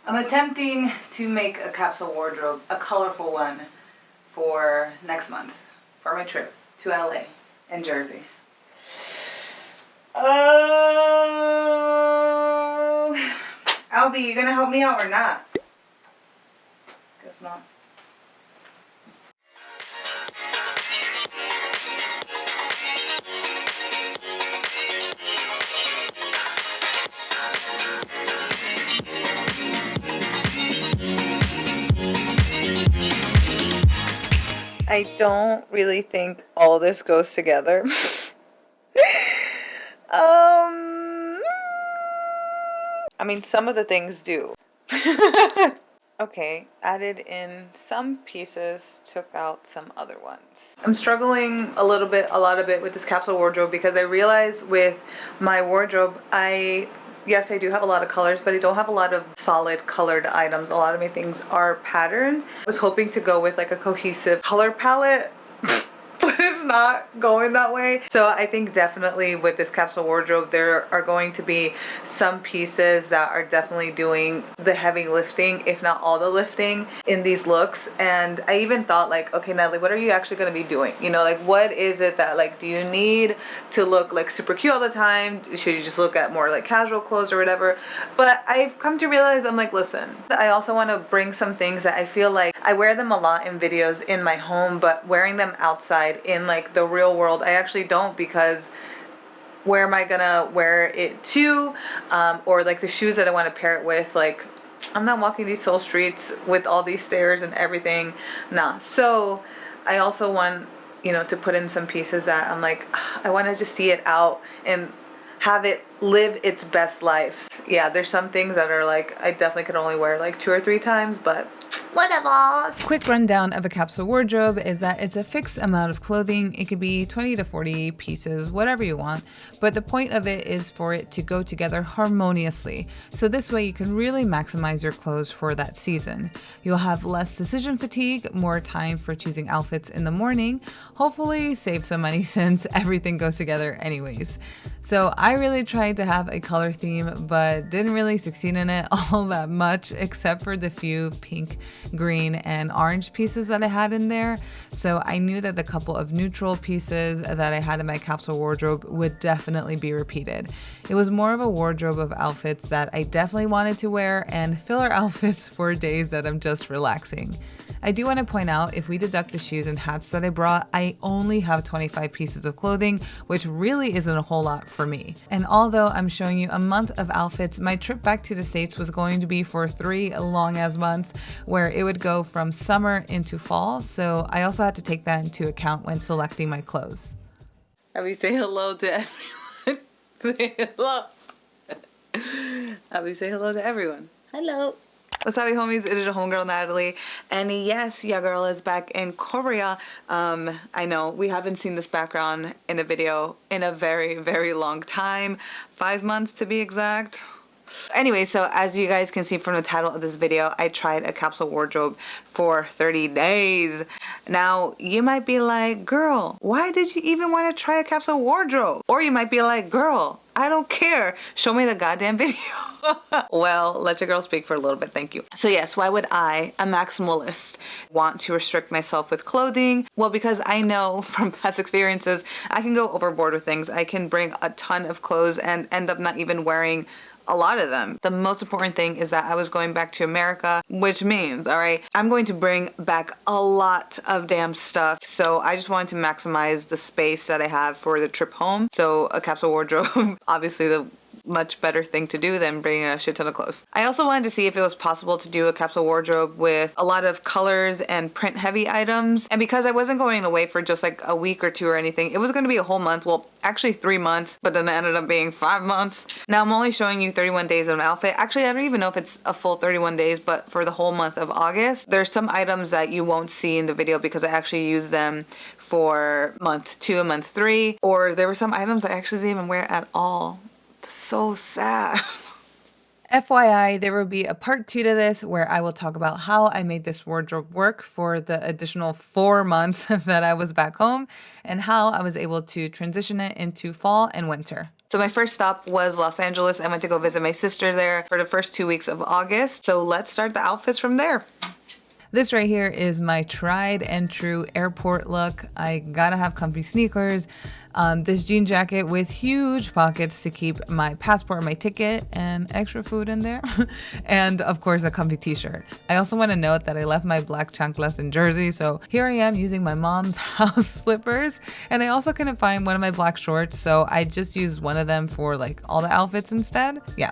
I'm attempting to make a capsule wardrobe, a colorful one, for next month, for my trip to LA and Jersey. Oh, Albie, you gonna help me out or not? Guess not. I don't really think all this goes together. I mean, some of the things do. Okay, added in some pieces, took out some other ones. I'm struggling a lot of it with this capsule wardrobe because I realized with my wardrobe, yes, I do have a lot of colors, but I don't have a lot of solid colored items. A lot of my things are patterned. I was hoping to go with like a cohesive color palette, but it's not going that way. So I think definitely with this capsule wardrobe, there are going to be some pieces that are definitely doing the heavy lifting, if not all the lifting in these looks. And I even thought like, okay, Natalie, what are you actually going to be doing? You know, like what is it that like, do you need to look like super cute all the time? Should you just look at more like casual clothes or whatever? But I've come to realize, I'm like, listen, I also want to bring some things that I feel like I wear them a lot in videos in my home, but wearing them outside in like the real world, I actually don't, because where am I gonna wear it to? Or like the shoes that I want to pair it with, like I'm not walking these Seoul streets with all these stairs and everything. Nah. So I also want, you know, to put in some pieces that I'm like, I want to just see it out and have it live its best life. Yeah, there's some things that are like, I definitely could only wear like 2 or 3 times, but whatever. Quick rundown of a capsule wardrobe is that it's a fixed amount of clothing. It could be 20 to 40 pieces, whatever you want. But the point of it is for it to go together harmoniously. So this way you can really maximize your clothes for that season. You'll have less decision fatigue, more time for choosing outfits in the morning. Hopefully save some money since everything goes together anyways. So I really tried to have a color theme, but didn't really succeed in it all that much, except for the few pink, green, and orange pieces that I had in there. So I knew that the couple of neutral pieces that I had in my capsule wardrobe would definitely be repeated. It was more of a wardrobe of outfits that I definitely wanted to wear and filler outfits for days that I'm just relaxing. I do want to point out, if we deduct the shoes and hats that I brought, I only have 25 pieces of clothing, which really isn't a whole lot for me. And although I'm showing you a month of outfits, my trip back to the States was going to be for 3 long ass months, where it would go from summer into fall. So I also had to take that into account when selecting my clothes. Abby, say hello to everyone. Say hello. Abby, say hello to everyone. Hello. What's up, homies? It is your homegirl Natalie, and yes, your girl is back in Korea. I know we haven't seen this background in a video in a very, very long time, 5 months to be exact. Anyway, so as you guys can see from the title of this video, I tried a capsule wardrobe for 30 days. Now, you might be like, girl, why did you even want to try a capsule wardrobe? Or you might be like, girl, I don't care. Show me the goddamn video. Well, let your girl speak for a little bit. Thank you. So yes, why would I, a maximalist, want to restrict myself with clothing? Well, because I know from past experiences, I can go overboard with things. I can bring a ton of clothes and end up not even wearing a lot of them. The most important thing is that I was going back to America, which means, all right, I'm going to bring back a lot of damn stuff. So I just wanted to maximize the space that I have for the trip home. So a capsule wardrobe, obviously the much better thing to do than bringing a shit ton of clothes. I also wanted to see if it was possible to do a capsule wardrobe with a lot of colors and print heavy items. And because I wasn't going away for just like a week or 2 or anything, it was going to be a whole month. Well, actually 3 months, but then it ended up being 5 months. Now I'm only showing you 31 days of an outfit. Actually, I don't even know if it's a full 31 days, but for the whole month of August, there's some items that you won't see in the video because I actually used them for month 2 and month 3, or there were some items I actually didn't even wear at all. So sad. FYI, there will be a part 2 to this where I will talk about how I made this wardrobe work for the additional 4 months that I was back home and how I was able to transition it into fall and winter. So my first stop was Los Angeles. I went to go visit my sister there for the first 2 weeks of August. So let's start the outfits from there. This right here is my tried and true airport look. I gotta have comfy sneakers, this jean jacket with huge pockets to keep my passport, my ticket, and extra food in there, and of course a comfy t-shirt. I also want to note that I left my black chanclas in Jersey, so here I am using my mom's house slippers, and I also couldn't find one of my black shorts, so I just used one of them for like all the outfits instead. Yeah.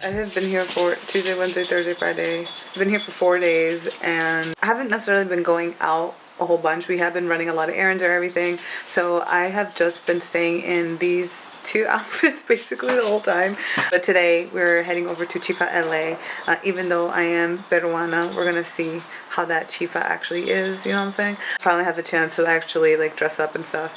I have been here for Tuesday, Wednesday, Thursday, Friday. I've been here for 4 days and I haven't necessarily been going out a whole bunch. We have been running a lot of errands or everything. So I have just been staying in these 2 outfits basically the whole time. But today we're heading over to Chifa LA. Even though I am Peruana, we're gonna see how that chifa actually is, you know what I'm saying? Finally have the chance to actually like dress up and stuff.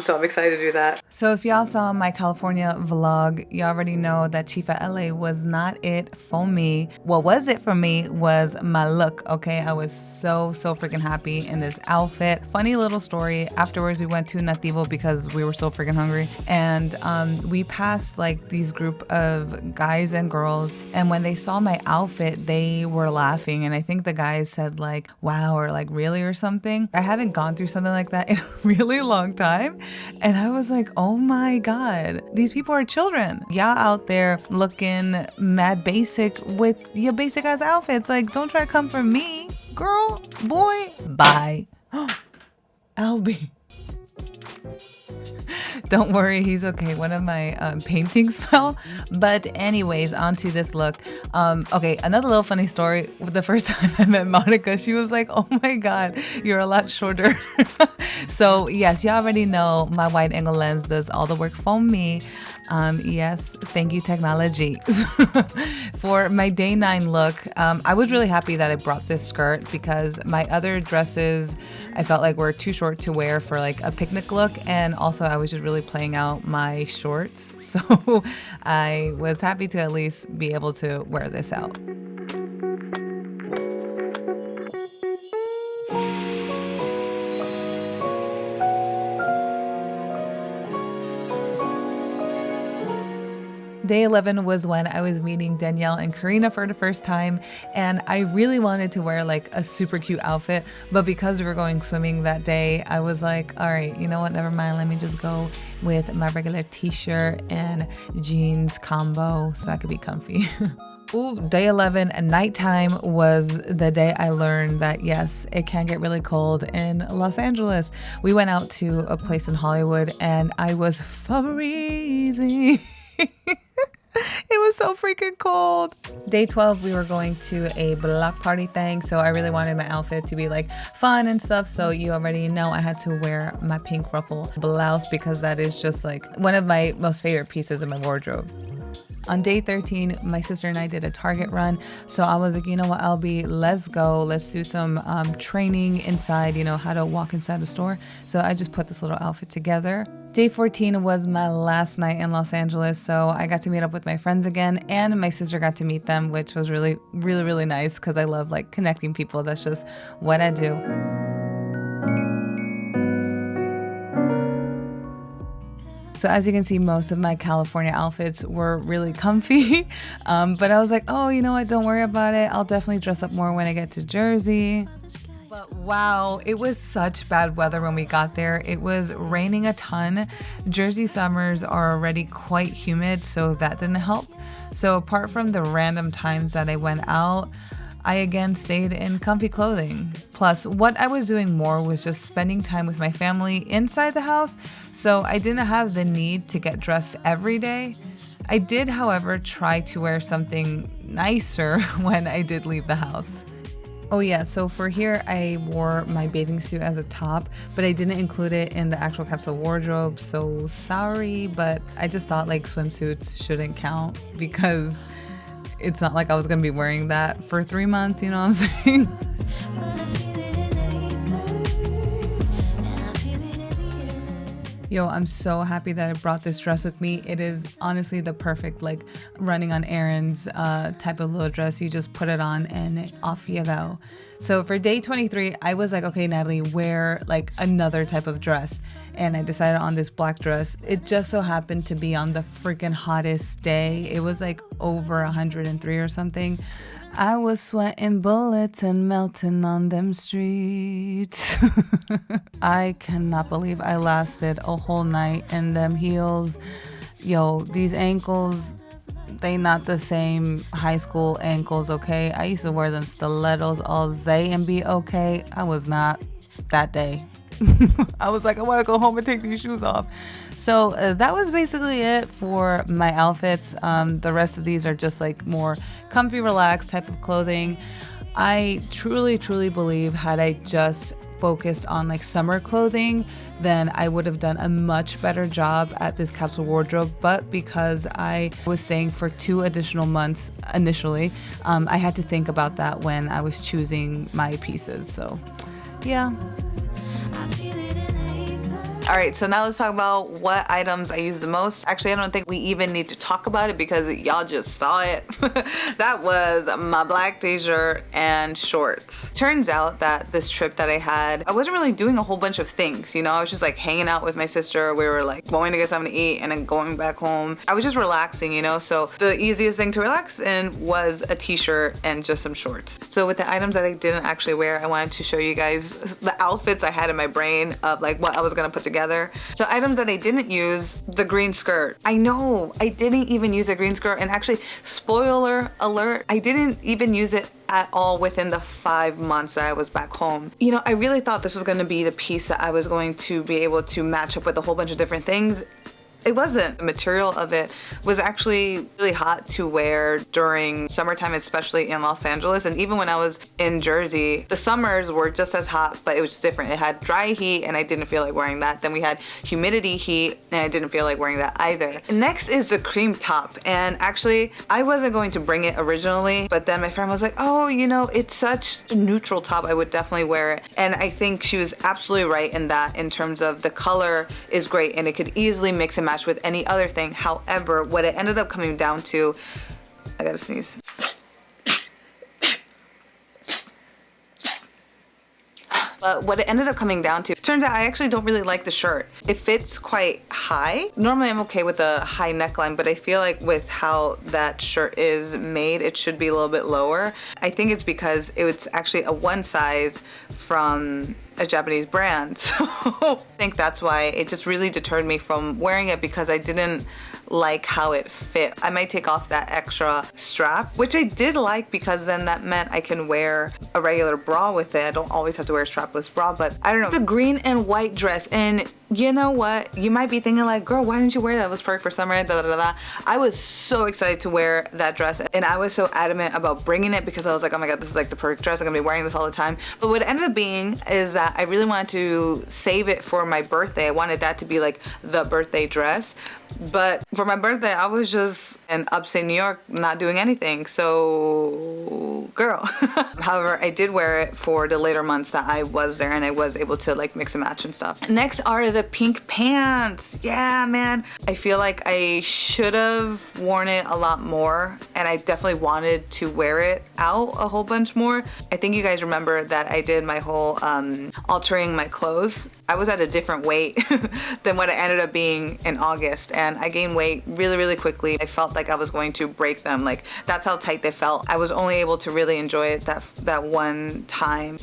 So I'm excited to do that. So if y'all saw my California vlog, you already know that Chifa LA was not it for me. What was it for me was my look, okay? I was so freaking happy in this outfit. Funny little story, afterwards we went to Nativo because we were so freaking hungry, and we passed like these group of guys and girls, and when they saw my outfit, they were laughing, and I think the guys said like, wow, or like really or something. I haven't gone through something like that in a really long time, and I was like, oh my god, these people are children. Y'all out there looking mad basic with your basic ass outfits. Like, don't try to come for me, girl, boy, bye. Albie. Don't worry, he's okay. One of my paintings fell. But anyways, onto this look. Okay, another little funny story. The first time I met Monica, she was like, oh my god, you're a lot shorter. So yes, you already know my wide angle lens does all the work for me. Yes, thank you, technology. For my day 9 look, I was really happy that I brought this skirt because my other dresses I felt like were too short to wear for like a picnic look, and also I was just really playing out my shorts, so I was happy to at least be able to wear this out. Day 11 was when I was meeting Danielle and Karina for the first time, and I really wanted to wear like a super cute outfit, but because we were going swimming that day, I was like, all right, you know what, never mind, let me just go with my regular t-shirt and jeans combo so I could be comfy. Ooh, day 11 and nighttime was the day I learned that yes, it can get really cold in Los Angeles. We went out to a place in Hollywood and I was freezing. It was so freaking cold. Day 12, we were going to a block party thing, so I really wanted my outfit to be like fun and stuff, so you already know I had to wear my pink ruffle blouse because that is just like one of my most favorite pieces in my wardrobe. On day 13, my sister and I did a Target run, so I was like, you know what, Albie, let's go. Let's do some training inside, you know, how to walk inside a store. So I just put this little outfit together. Day 14 was my last night in Los Angeles, so I got to meet up with my friends again, and my sister got to meet them, which was really nice because I love like connecting people. That's just what I do. So as you can see, most of my California outfits were really comfy, but I was like, oh, you know what, don't worry about it. I'll definitely dress up more when I get to Jersey. But wow, it was such bad weather when we got there. It was raining a ton. Jersey summers are already quite humid, so that didn't help. So apart from the random times that I went out, I again stayed in comfy clothing. Plus, what I was doing more was just spending time with my family inside the house, so I didn't have the need to get dressed every day. I did, however, try to wear something nicer when I did leave the house. Oh yeah, so for here, I wore my bathing suit as a top, but I didn't include it in the actual capsule wardrobe, so sorry, but I just thought like swimsuits shouldn't count because it's not like I was gonna be wearing that for 3 months, you know what I'm saying? Yo, I'm so happy that I brought this dress with me. It is honestly the perfect like running on errands type of little dress. You just put it on and off you go. So for day 23, I was like, okay, Natalie, wear like another type of dress. And I decided on this black dress. It just so happened to be on the freaking hottest day. It was like over 103 or something. I was sweating bullets and melting on them streets. I cannot believe I lasted a whole night in them heels. Yo, these ankles, they not the same high school ankles, okay? I used to wear them stilettos all day and be okay. I was not that day. I was like, I want to go home and take these shoes off. So that was basically it for my outfits. The rest of these are just like more comfy, relaxed type of clothing. I truly, truly believe had I just focused on like summer clothing, then I would have done a much better job at this capsule wardrobe. But because I was staying for 2 additional months initially, I had to think about that when I was choosing my pieces. So yeah. All right, so now let's talk about what items I use the most. Actually, I don't think we even need to talk about it because y'all just saw it. That was my black t-shirt and shorts. Turns out that this trip that I had, I wasn't really doing a whole bunch of things, you know? I was just like hanging out with my sister. We were like going to get something to eat and then going back home. I was just relaxing, you know? So the easiest thing to relax in was a t-shirt and just some shorts. So with the items that I didn't actually wear, I wanted to show you guys the outfits I had in my brain of like what I was gonna put together. So items that I didn't use, the green skirt. I know, I didn't even use a green skirt, and actually, spoiler alert, I didn't even use it at all within the 5 months that I was back home. You know, I really thought this was gonna be the piece that I was going to be able to match up with a whole bunch of different things. It wasn't. The material of it was actually really hot to wear during summertime, especially in Los Angeles. And even when I was in Jersey, the summers were just as hot, but it was just different. It had dry heat and I didn't feel like wearing that. Then we had humidity heat and I didn't feel like wearing that either. Next is the cream top. And actually, I wasn't going to bring it originally, but then my friend was like, oh, you know, it's such a neutral top. I would definitely wear it. And I think she was absolutely right in that, in terms of the color is great and it could easily mix and match with any other thing. However, what it ended up coming down to, I gotta sneeze. But what it ended up coming down to, turns out I actually don't really like the shirt. It fits quite high. Normally I'm okay with a high neckline, but I feel like with how that shirt is made, it should be a little bit lower. I think it's because it's actually a one size from a Japanese brand. So I think that's why it just really deterred me from wearing it, because I didn't like how it fit. I might take off that extra strap, which I did like, because then that meant I can wear a regular bra with it. I don't always have to wear a strapless bra, but I don't know. It's the green and white dress, and you know what? You might be thinking like, girl, why didn't you wear that? It was perfect for summer, da da da da. I was so excited to wear that dress, and I was so adamant about bringing it because I was like, oh my God, this is like the perfect dress. I'm gonna be wearing this all the time. But what it ended up being is that I really wanted to save it for my birthday. I wanted that to be like the birthday dress. But for my birthday, I was just in upstate New York, not doing anything. So, girl. However, I did wear it for the later months that I was there, and I was able to like mix and match and stuff. Next are the pink pants. Yeah, man. I feel like I should have worn it a lot more, and I definitely wanted to wear it out a whole bunch more. I think you guys remember that I did my whole altering my clothes. I was at a different weight than what I ended up being in August, and I gained weight really, really quickly. I felt like I was going to break them. Like, that's how tight they felt. I was only able to really enjoy it that one time.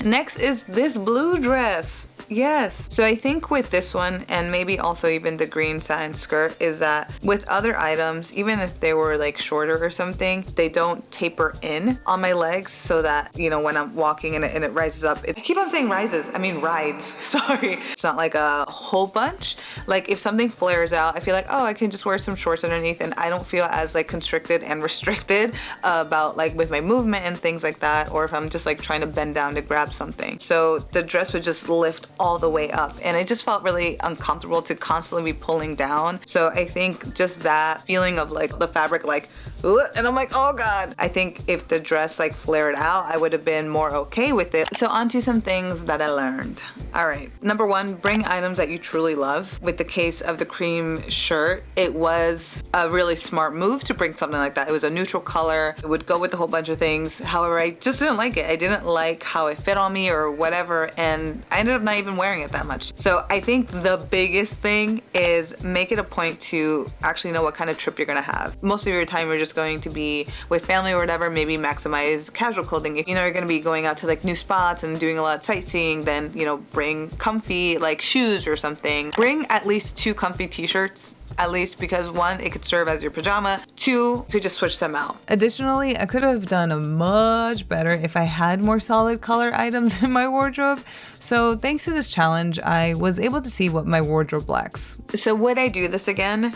Next is this blue dress. Yes. So I think with this one, and maybe also even the green satin skirt, is that with other items, even if they were like shorter or something, they don't taper in on my legs, so that, you know, when I'm walking and it rises up. I keep on saying rises, I mean rides, sorry. It's not like a whole bunch. Like if something flares out, I feel like, oh, I can just wear some shorts underneath, and I don't feel as like constricted and restricted about like with my movement and things like that, or if I'm just like trying to bend down to grab something. So the dress would just lift all the way up, and it just felt really uncomfortable to constantly be pulling down. So I think just that feeling of like the fabric like, and I'm like, oh God. I think if the dress like flared out, I would have been more okay with it. So on to some things that I learned. All right, number one, bring items that you truly love. With the case of the cream shirt, it was a really smart move to bring something like that. It was a neutral color. It would go with a whole bunch of things. However, I just didn't like it. I didn't like how it fit on me or whatever, and I ended up not even wearing it that much. So I think the biggest thing is make it a point to actually know what kind of trip you're gonna have. Most of your time you're just going to be with family or whatever. Maybe maximize casual clothing. If you know you're gonna be going out to like new spots and doing a lot of sightseeing, then you know, bring comfy like shoes or something. Bring at least 2 comfy t-shirts. At least, because 1, it could serve as your pajama. 2, you could just switch them out. Additionally, I could have done a much better if I had more solid color items in my wardrobe. So thanks to this challenge, I was able to see what my wardrobe lacks. So would I do this again?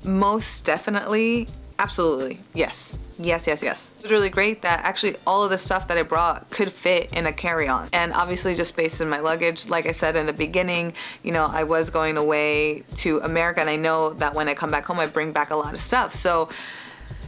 Most definitely. Absolutely. Yes. Yes, yes, yes. It was really great that actually all of the stuff that I brought could fit in a carry-on. And obviously just space in my luggage. Like I said in the beginning, you know, I was going away to America, and I know that when I come back home, I bring back a lot of stuff. So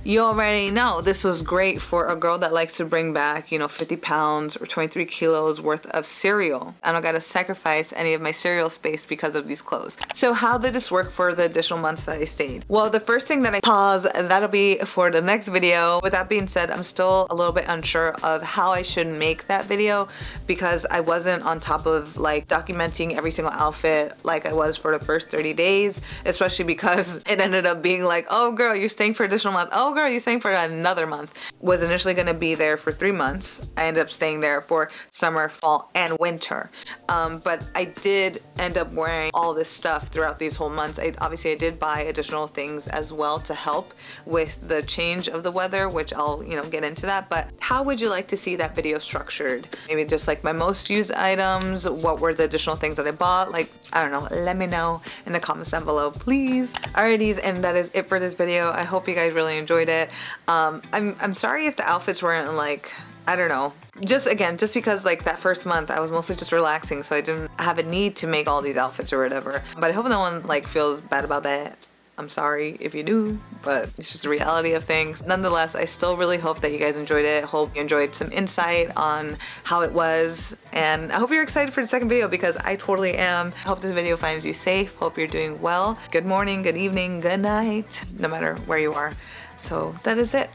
you already know this was great for a girl that likes to bring back, you know, 50 pounds or 23 kilos worth of cereal. I don't gotta sacrifice any of my cereal space because of these clothes. So how did this work for the additional months that I stayed? Well, the first thing that I pause, that'll be for the next video. With that being said, I'm still a little bit unsure of how I should make that video because I wasn't on top of like documenting every single outfit like I was for the first 30 days, especially because it ended up being like, oh girl, you're staying for additional month. Oh girl, you're staying for another month. Was initially gonna be there for 3 months. I ended up staying there for summer, fall, and winter. But I did end up wearing all this stuff throughout these whole months. Obviously I did buy additional things as well to help with the change of the weather, which I'll, you know, get into that. But how would you like to see that video structured? Maybe just like my most used items, what were the additional things that I bought? Like, I don't know, let me know in the comments down below, please. Alrighties, and that is it for this video. I hope you guys really enjoyed it. I'm sorry if the outfits weren't like, I don't know, just because like that first month I was mostly just relaxing, so I didn't have a need to make all these outfits or whatever. But I hope no one like feels bad about that. I'm sorry if you do, but it's just the reality of things. Nonetheless, I still really hope that you guys enjoyed it. Hope you enjoyed some insight on how it was, and I hope you're excited for the second video because I totally am. I hope this video finds you safe. Hope you're doing well. Good morning, good evening, good night, no matter where you are. So that is it.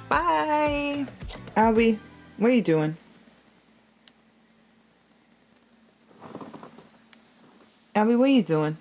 Bye. Albie, what are you doing? Albie, what are you doing?